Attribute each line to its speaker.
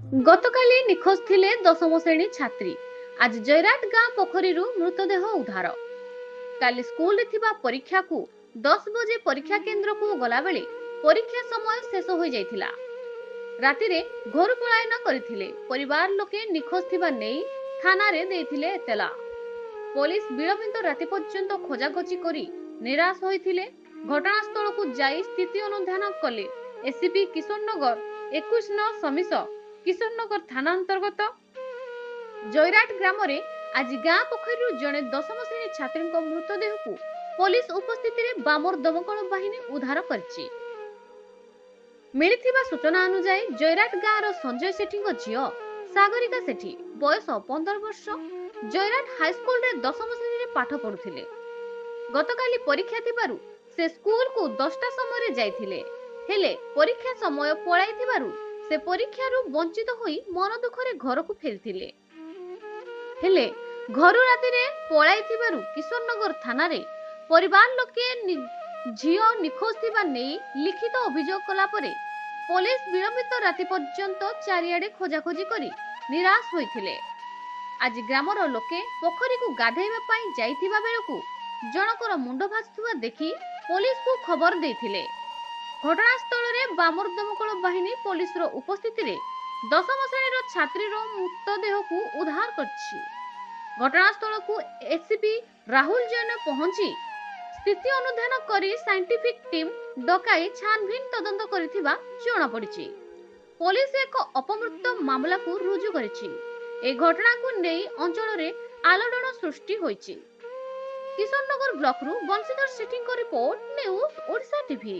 Speaker 1: ଗତକାଲି ନିଖୋଜ ଥିଲେ ଦଶମ ଶ୍ରେଣୀ ଛାତ୍ରୀ। ଆଜି ଜୟରାଟ ଗାଁ ପୋଖରୀରୁ ମୃତଦେହ ଉଦ୍ଧାର। କାଲି ସ୍କୁଲରେ ଥିବା ପରୀକ୍ଷାକୁ 10 ବଜେ ପରୀକ୍ଷା କେନ୍ଦ୍ରକୁ ଗଲାବେଳେ ପରୀକ୍ଷା ସମୟ ଶେଷ ହୋଇଯାଇଥିଲା। ରାତିରେ ଘରୁ ପଳାୟନ କରିଥିଲେ। ପରିବାର ଲୋକେ ନିଖୋଜ ଥିବା ନେଇ ଥାନାରେ ଦେଇଥିଲେ ଏତଲା। ପୋଲିସ ବିଳମ୍ବିତ ରାତି ପର୍ଯ୍ୟନ୍ତ ଖୋଜାଖୋଜି କରି ନିରାଶ ହୋଇଥିଲେ। ଘଟଣାସ୍ଥଳକୁ ଯାଇ ସ୍ଥିତି ଅନୁଧ୍ୟାନ କଲେ ଏସିପି କିଶୋରନଗର 21 ନଂ ସମିଶ କିଶୋରନଗର ଥାନା ଅନ୍ତର୍ଗତ ଜୟରାଟ ଗ୍ରାମରେ ଆଜି ଗାଁ ପୋଖରୀରୁ ଜଣେ ଦଶମ ଶ୍ରେଣୀ ଛାତ୍ରୀଙ୍କ ମୃତଦେହକୁ ପୋଲିସ ଉପସ୍ଥିତିରେ ବାମର ଦମକଳ ବାହିନୀ ଉଦ୍ଧାର କରିଛି। ମିଳିଥିବା ସୂଚନା ଅନୁଯାୟୀ ଜୟରାଟ ଗାଁର ସଞ୍ଜୟ ସେଠୀଙ୍କ ଝିଅ ସାଗରିକା ସେଠୀ ବୟସ 15 ବର୍ଷ ଜୟରାଟ ହାଇସ୍କୁଲରେ ଦଶମ ଶ୍ରେଣୀରେ ପାଠ ପଢୁଥିଲେ। ଗତକାଲି ପରୀକ୍ଷା ଥିବାରୁ ସେ ସ୍କୁଲକୁ 10ଟା ସମୟରେ ଯାଇଥିଲେ। ହେଲେ ପରୀକ୍ଷା ସମୟ ପଳାଇଥିବାରୁ ସେ ପରୀକ୍ଷାରୁ ବଞ୍ଚିତ ହୋଇ ମନ ଦୁଃଖରେ ଘରକୁ ଫେରିଥିଲେ। ହେଲେ ଘରୁ ରାତିରେ ପଳାଇଥିବାରୁ କିଶୋରନଗର ଥାନାରେ ପରିବାର ଲୋକେ ଝିଅ ନିଖୋଜ ଥିବା ନେଇ ଲିଖିତ ଅଭିଯୋଗ କଲା ପରେ ପୋଲିସ ବିଳମ୍ବିତ ରାତି ପର୍ଯ୍ୟନ୍ତ ଚାରିଆଡେ ଖୋଜାଖୋଜି କରି ନିରାଶ ହୋଇଥିଲେ। ଆଜି ଗ୍ରାମର ଲୋକେ ପୋଖରୀକୁ ଗାଧେଇବା ପାଇଁ ଯାଇଥିବା ବେଳକୁ ଜଣଙ୍କର ମୁଣ୍ଡ ଭାସୁଥିବା ଦେଖି ପୋଲିସକୁ ଖବର ଦେଇଥିଲେ। ଘଟଣାସ୍ଥଳରେ ବାମର ଦମକଳ ବାହିନୀ ପୋଲିସର ଉପସ୍ଥିତିରେ ଦଶମ ଶ୍ରେଣୀର ଛାତ୍ରୀର ମୃତଦେହକୁ ଉଦ୍ଧାର କରିଛି। ଘଟଣାସ୍ଥଳକୁ ଏସିପି ରାହୁଲ ଜୈନ ପହଞ୍ଚି ସ୍ଥିତି ଅନୁଧ୍ୟାନ କରି ସାଇଣ୍ଟିଫିକ ଟିମ୍ ଡକାଇ ଛାନଭିନ ତଦନ୍ତ କରିଥିବା ଜଣାପଡ଼ିଛି। ପୋଲିସ ଏକ ଅପମୃତ୍ୟୁ ମାମଲାକୁ ରୁଜୁ କରିଛି। ଏହି ଘଟଣାକୁ ନେଇ ଅଞ୍ଚଳରେ ଆଲୋଡ଼ନ ସୃଷ୍ଟି ହୋଇଛି। କିଶୋରନଗର ବ୍ଲକରୁ ବଂଶୀଧର ସେଠୀଙ୍କ ରିପୋର୍ଟ, ନ୍ୟୁଜ ଓଡ଼ିଶା ଟିଭି।